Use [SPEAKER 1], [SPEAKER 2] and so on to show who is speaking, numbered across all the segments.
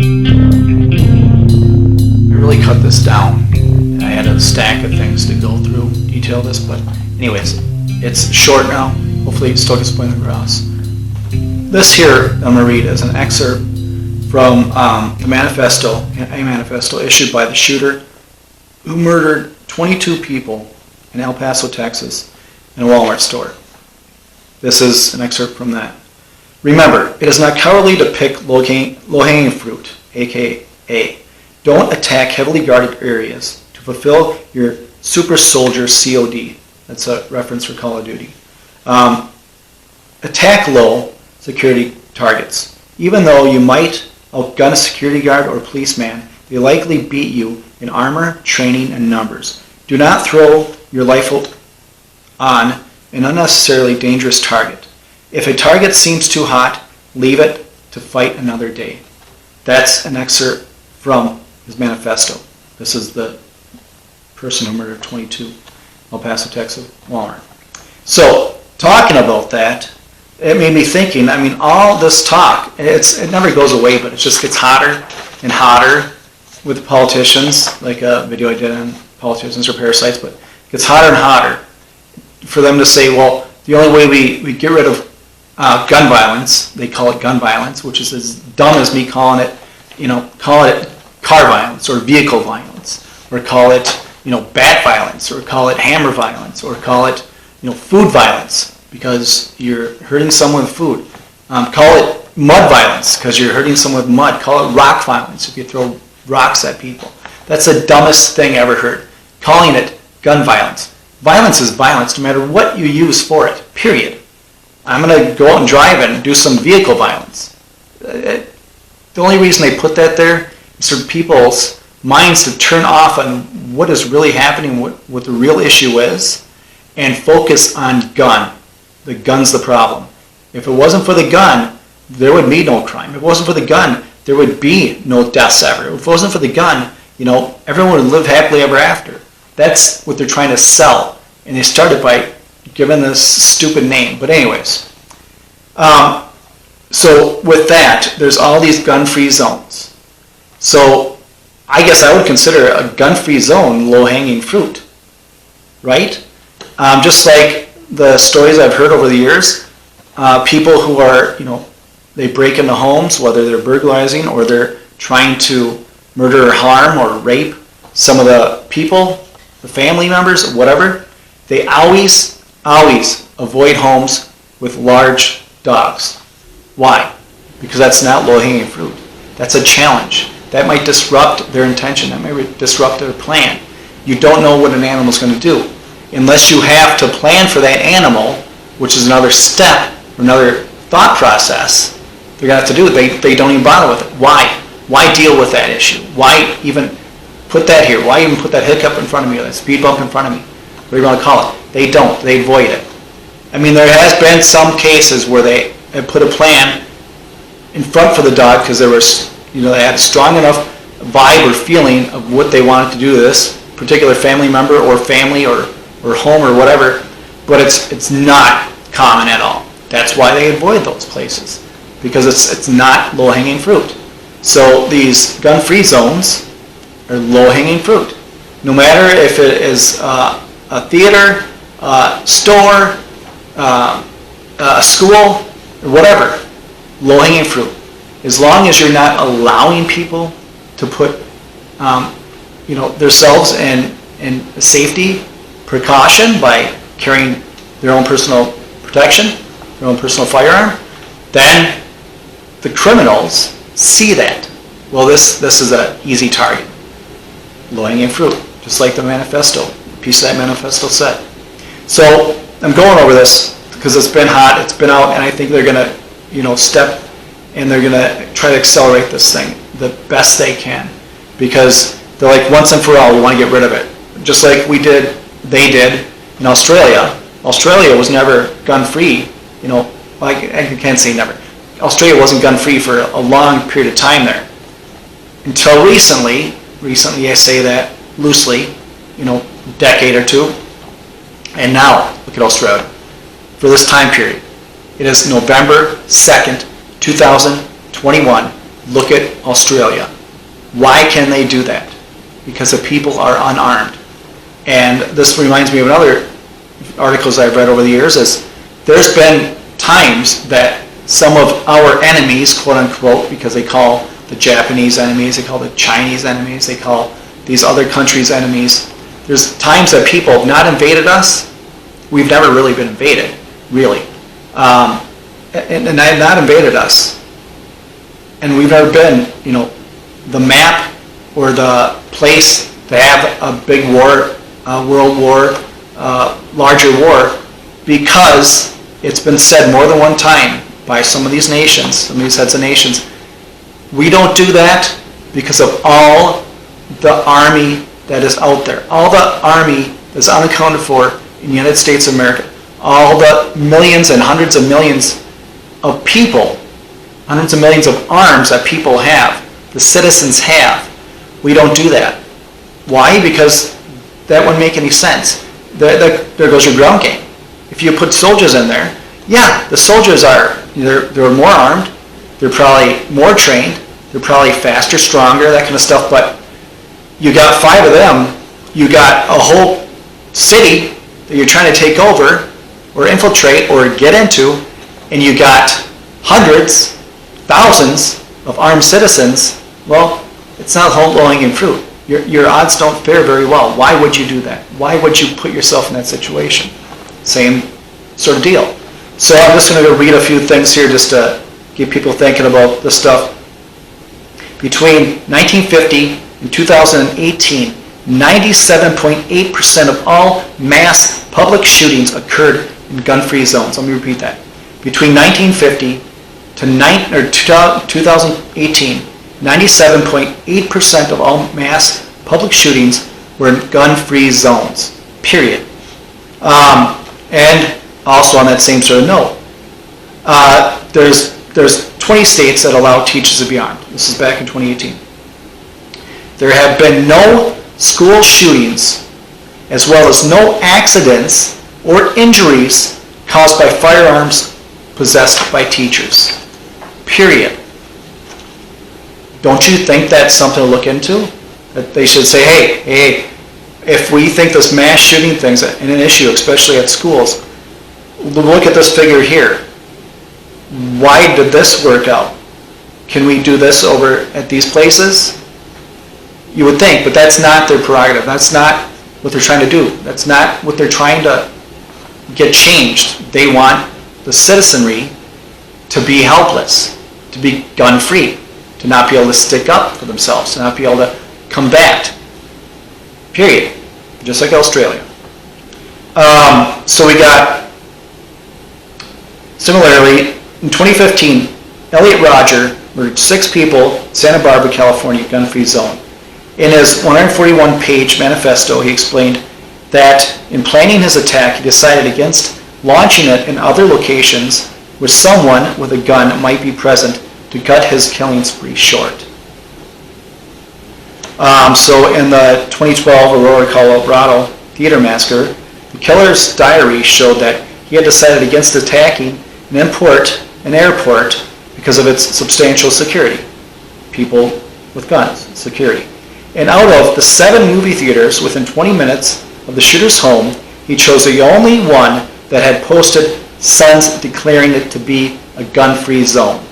[SPEAKER 1] I really cut this down. I had a stack of things to go through, detail this, but anyways, it's short now. Hopefully it still gets pointed across. This here I'm going to read is an excerpt from the manifesto, a manifesto issued by the shooter who murdered 22 people in El Paso, Texas, in a Walmart store. This is an excerpt from that. Remember, it is not cowardly to pick low-hanging fruit, aka don't attack heavily guarded areas to fulfill your super soldier COD. That's a reference for Call of Duty. Attack low security targets. Even though you might outgun a security guard or policeman, they likely beat you in armor, training, and numbers. Do not throw your life on an unnecessarily dangerous target. If a target seems too hot, leave it to fight another day. That's an excerpt from his manifesto. This is the person who murdered 22 El Paso, Texas, Walmart. So, talking about that, it made me thinking, I mean, all this talk, it never goes away, but it just gets hotter and hotter with politicians, like a video I did on politicians or parasites, but it gets hotter and hotter for them to say, well, the only way we get rid of gun violence, they call it gun violence, which is as dumb as me calling it, call it car violence or vehicle violence, or call it, bat violence, or call it hammer violence, or call it, food violence because you're hurting someone with food. Call it mud violence because you're hurting someone with mud. Call it rock violence if you throw rocks at people. That's the dumbest thing I ever heard. Calling it gun violence. Violence is violence no matter what you use for it, period. I'm going to go out and drive and do some vehicle violence. The only reason they put that there is for people's minds to turn off on what is really happening, what the real issue is, and focus on gun. The gun's the problem. If it wasn't for the gun, there would be no crime. If it wasn't for the gun, there would be no deaths ever. If it wasn't for the gun, everyone would live happily ever after. That's what they're trying to sell. And they started by giving this stupid name. But anyways, so with that, there's all these gun-free zones. So I guess I would consider a gun-free zone low-hanging fruit, right? Just like the stories I've heard over the years, people who are, they break into homes, whether they're burglarizing or they're trying to murder or harm or rape some of the people, the family members, whatever, they always avoid homes with large dogs. Why? Because that's not low-hanging fruit. That's a challenge. That might disrupt their intention. That might disrupt their plan. You don't know what an animal's going to do. Unless you have to plan for that animal, which is another step, another thought process, they're going to have to do it. They don't even bother with it. Why? Why deal with that issue? Why even put that here? Why even put that hiccup in front of me or that speed bump in front of me? What are you going to call it? They don't. They avoid it. I mean, there has been some cases where they have put a plan in front for the dog because they were, they had a strong enough vibe or feeling of what they wanted to do to this particular family member or family or home or whatever, but it's not common at all. That's why they avoid those places, because it's not low-hanging fruit. So these gun-free zones are low-hanging fruit. No matter if it is a theater, store, a school, or whatever, low-hanging fruit. As long as you're not allowing people to put themselves in safety precaution by carrying their own personal protection, their own personal firearm, then the criminals see that. Well, this is an easy target. Low-hanging fruit, just like the manifesto, a piece of that manifesto said. So I'm going over this because it's been hot, it's been out, and I think they're going to, step and they're going to try to accelerate this thing the best they can, because they're like, once and for all, we want to get rid of it. Just like they did in Australia. Australia was never gun-free, I can't say never. Australia wasn't gun-free for a long period of time there. Until recently I say that loosely, decade or two, and now, look at Australia. For this time period, it is November 2nd, 2021, Look at Australia. Why can they do that? Because the people are unarmed. And this reminds me of another articles I've read over the years is there's been times that some of our enemies, quote unquote, because they call the Japanese enemies, they call the Chinese enemies, they call these other countries enemies. There's times that people have not invaded us. We've never really been invaded, really. And they have not invaded us. And we've never been, the map or the place to have a big war, world war, larger war, because it's been said more than one time by some of these nations, some of these heads of nations, we don't do that because of all the army that is out there, all the army that's unaccounted for in the United States of America, all the millions and hundreds of millions of people, hundreds of millions of arms that people have, the citizens have. We don't do that. Why? Because that wouldn't make any sense. There goes your ground game. If you put soldiers in there, yeah, the soldiers they're more armed, they're probably more trained, they're probably faster, stronger, that kind of stuff, but you got 5 of them, you got a whole city that you're trying to take over or infiltrate or get into, and you got hundreds, thousands of armed citizens. Well, it's not low-hanging fruit. Your odds don't fare very well. Why would you do that? Why would you put yourself in that situation? Same sort of deal. So I'm just going to go read a few things here just to get people thinking about this stuff. Between 1950 and 2018, 97.8% of all mass public shootings occurred in gun-free zones. Let me repeat that. Between 1950 to 2018, 97.8% of all mass public shootings were in gun-free zones, period. And also on that same sort of note, there's 20 states that allow teachers to be armed. This is back in 2018. There have been no school shootings, as well as no accidents or injuries caused by firearms possessed by teachers, period. Don't you think that's something to look into? That they should say, hey, if we think this mass shooting thing's an issue, especially at schools, look at this figure here. Why did this work out? Can we do this over at these places? You would think, but that's not their prerogative. That's not what they're trying to do. That's not what they're trying to get changed. They want the citizenry to be helpless, to be gun-free, to not be able to stick up for themselves, to not be able to combat. Period. Just like Australia. So we got, similarly, in 2015, Elliot Rodger murdered 6 people in Santa Barbara, California, gun-free zone. In his 141-page manifesto, he explained that in planning his attack, he decided against launching it in other locations where someone with a gun might be present to cut his killing spree short. So in the 2012 Aurora, Colorado theater massacre, the killer's diary showed that he had decided against attacking an airport because of its substantial security. People with guns, security. And out of the 7 movie theaters within 20 minutes of the shooter's home, he chose the only one that had posted signs declaring it to be a gun-free zone.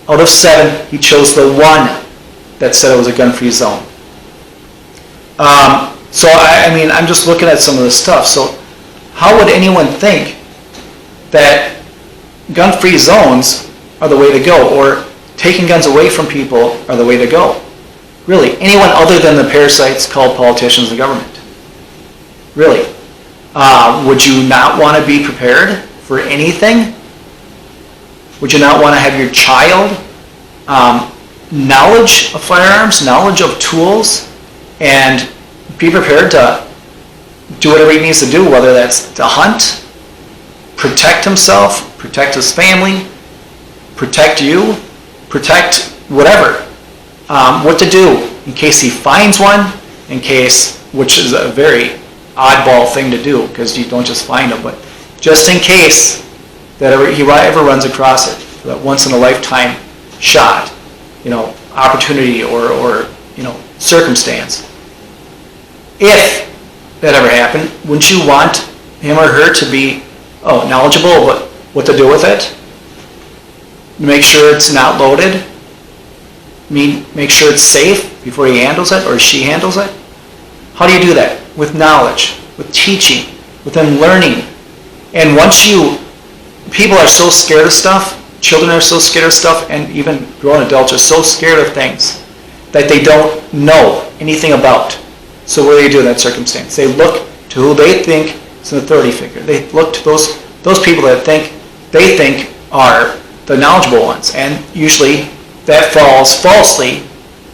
[SPEAKER 1] Out of 7, he chose the one that said it was a gun-free zone. So I'm just looking at some of this stuff. So how would anyone think that gun-free zones are the way to go, or taking guns away from people are the way to go? Really, anyone other than the parasites called politicians and government? Really? Would you not want to be prepared for anything? Would you not want to have your child knowledge of firearms, knowledge of tools, and be prepared to do whatever he needs to do, whether that's to hunt, protect himself, protect his family, protect you, protect whatever. What to do in case he finds one, which is a very oddball thing to do because you don't just find them, but just in case that he ever runs across it, that once in a lifetime shot, opportunity or circumstance. If that ever happened, wouldn't you want him or her to be knowledgeable about what to do with it? Make sure it's not loaded. Make sure it's safe before he handles it or she handles it. How do you do that? With knowledge, with teaching, with them learning. And people are so scared of stuff, children are so scared of stuff, and even grown adults are so scared of things that they don't know anything about. So what do you do in that circumstance? They look to who they think is an authority figure. They look to those people that they think are the knowledgeable ones. And usually that falls falsely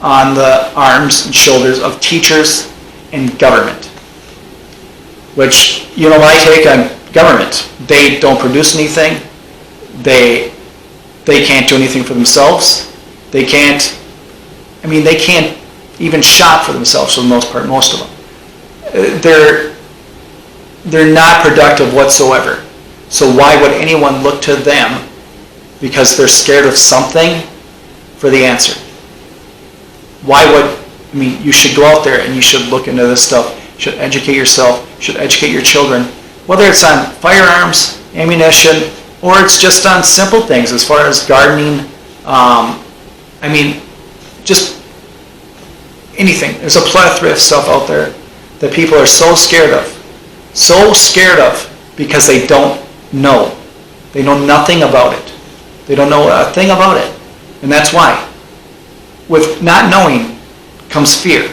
[SPEAKER 1] on the arms and shoulders of teachers and government. Which, my take on government, they don't produce anything. They can't do anything for themselves. They can't even shop for themselves for the most part, most of them. They're not productive whatsoever. So why would anyone look to them because they're scared of something for the answer? You should go out there and you should look into this stuff. You should educate yourself. You should educate your children. Whether it's on firearms, ammunition, or it's just on simple things as far as gardening. Just anything. There's a plethora of stuff out there that people are so scared of. So scared of because they don't know. They know nothing about it. They don't know a thing about it. And that's why. With not knowing comes fear.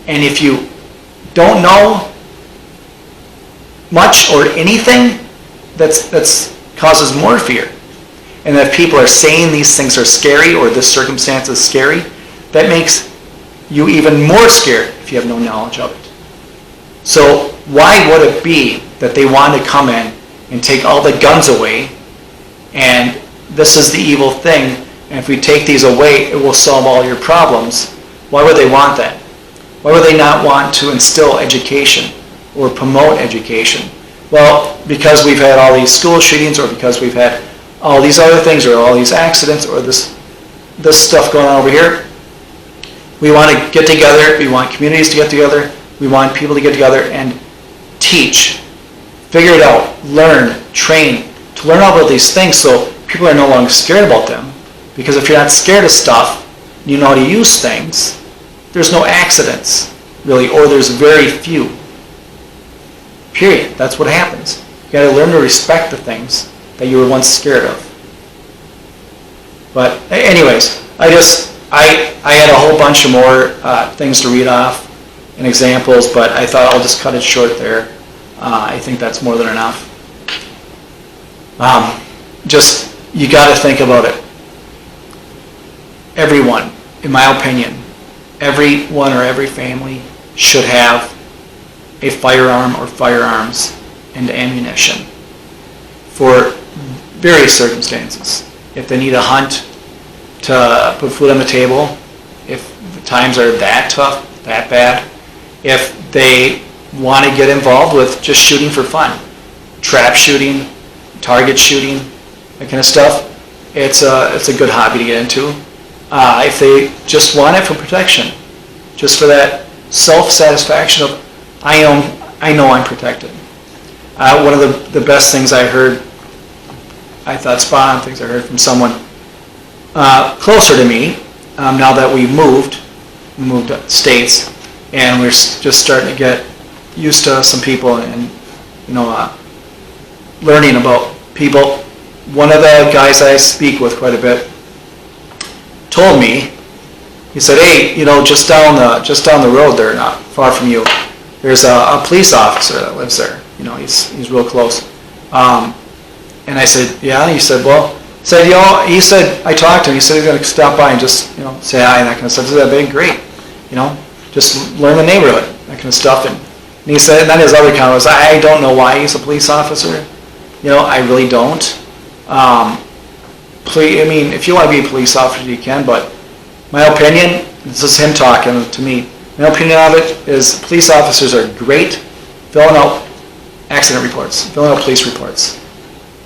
[SPEAKER 1] And if you don't know much or anything, that's causes more fear. And if people are saying these things are scary or this circumstance is scary, that makes you even more scared if you have no knowledge of it. So why would it be that they want to come in and take all the guns away, and this is the evil thing, and if we take these away, it will solve all your problems? Why would they want that? Why would they not want to instill education or promote education? Well, because we've had all these school shootings, or because we've had all these other things, or all these accidents, or this stuff going on over here. We want to get together. We want communities to get together. We want people to get together and teach, figure it out, learn, train, to learn all about these things so people are no longer scared about them. Because if you're not scared of stuff, you know how to use things, there's no accidents, really, or there's very few. Period. That's what happens. You got to learn to respect the things that you were once scared of. But anyways, I had a whole bunch of more things to read off and examples, but I thought I'll just cut it short there. I think that's more than enough. You got to think about it. Everyone, in my opinion, everyone or every family should have a firearm or firearms and ammunition for various circumstances. If they need a hunt to put food on the table, if the times are that tough, that bad, if they want to get involved with just shooting for fun, trap shooting, target shooting, that kind of stuff, it's a good hobby to get into. If they just want it for protection, just for that self-satisfaction of, I know I'm protected. One of the best things I heard, I thought spot on things I heard from someone closer to me, now that we moved states, and we're just starting to get used to some people and learning about people. One of the guys I speak with quite a bit told me, he said, hey, just down the road there, not far from you, there's a police officer that lives there. He's real close. And I said, yeah. He said, well, he said, I talked to him. He said he's going to stop by and just say hi and that kind of stuff. I said, that'd be great. Just learn the neighborhood, that kind of stuff. And he said, and then his other comment was, I don't know why he's a police officer. I really don't. If you want to be a police officer, you can, but my opinion, this is him talking to me, my opinion of it is police officers are great filling out accident reports, filling out police reports.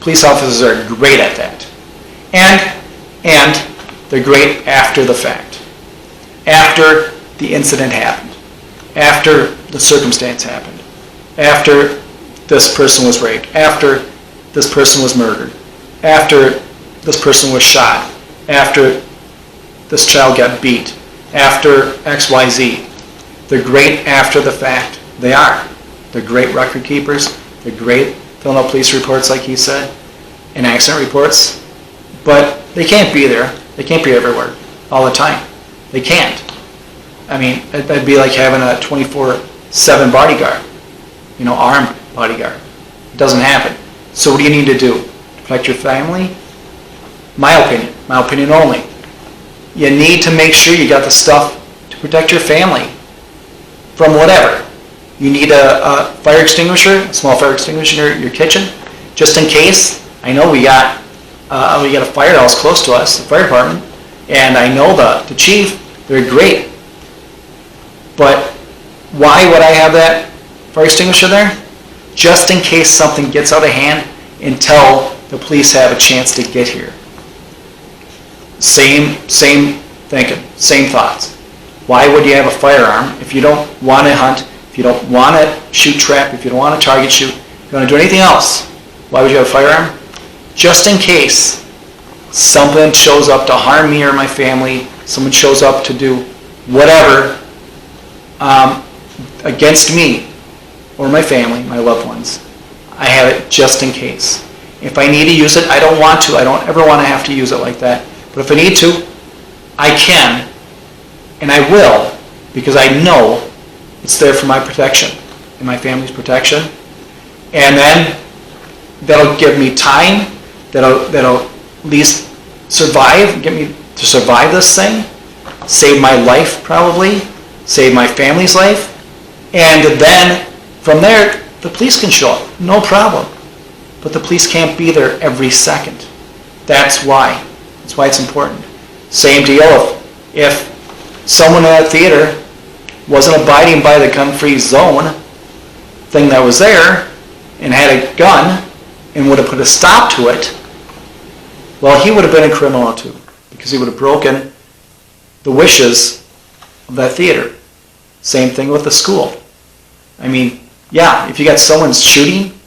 [SPEAKER 1] Police officers are great at that. And they're great after the fact. after the incident happened, after the circumstance happened, after this person was raped, after this person was murdered, after this person was shot, after this child got beat, after XYZ. They're great after the fact. They are. They're great record keepers. They're great filling out police reports, like he said, and accident reports. But they can't be there. They can't be everywhere all the time. They can't. I mean, that'd be like having a 24/7 bodyguard, armed bodyguard. It doesn't happen. So what do you need to do? To protect your family? My opinion only. You need to make sure you got the stuff to protect your family from whatever. You need a fire extinguisher, a small fire extinguisher in your kitchen, just in case. I know we got a firehouse close to us, the fire department, and I know the chief. They're great. But why would I have that fire extinguisher there? Just in case something gets out of hand until the police have a chance to get here. Same thinking, same thoughts. Why would you have a firearm if you don't want to hunt, if you don't want to shoot trap, if you don't want to target shoot, if you don't want to do anything else? Why would you have a firearm? Just in case something shows up to harm me or my family, someone shows up to do whatever against me or my family, my loved ones. I have it just in case. If I need to use it, I don't want to. I don't ever want to have to use it like that. But if I need to, I can, and I will, because I know it's there for my protection and my family's protection. And then that'll give me time, that'll at least survive, get me to survive this thing, save my life probably, save my family's life, and then from there, the police can show up, no problem. But the police can't be there every second. That's why. That's why it's important. Same deal if someone in that theater wasn't abiding by the gun-free zone thing that was there and had a gun and would have put a stop to it, well, he would have been a criminal too, because he would have broken the wishes of that theater. Same thing with the school. I mean, yeah, if you got someone shooting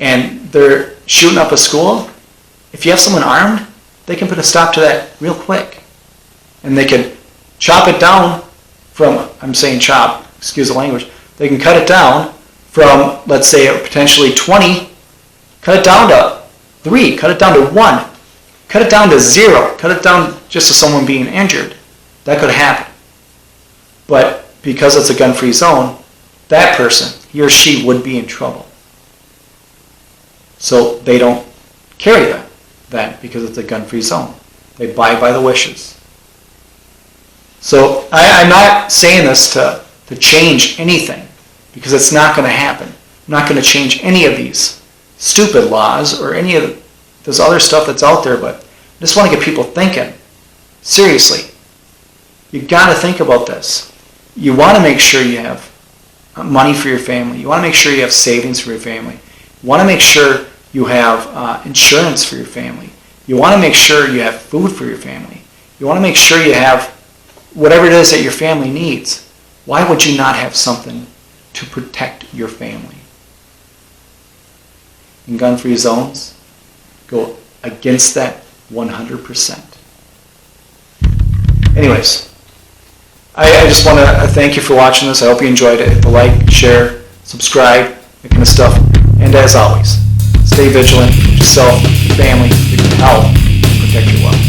[SPEAKER 1] and they're shooting up a school, if you have someone armed, they can put a stop to that real quick. And they can chop it down from, I'm saying chop, excuse the language, they can cut it down from, let's say, potentially 20, cut it down to 3, cut it down to 1, cut it down to 0, cut it down just to someone being injured. That could happen. But because it's a gun-free zone, that person, he or she, would be in trouble. So they don't carry that because it's a gun-free zone. They abide by the wishes. So I'm not saying this to change anything, because it's not going to happen. I'm not going to change any of these stupid laws or any of this other stuff that's out there, but I just want to get people thinking. Seriously. You've got to think about this. You want to make sure you have money for your family. You want to make sure you have savings for your family. You want to make sure you have insurance for your family. You want to make sure you have food for your family. You want to make sure you have whatever it is that your family needs. Why would you not have something to protect your family? In gun-free zones, go against that 100%. Anyways, I just want to thank you for watching this. I hope you enjoyed it. Hit the like, share, subscribe, that kind of stuff. And as always, stay vigilant, yourself, your family, your health, protect your wealth.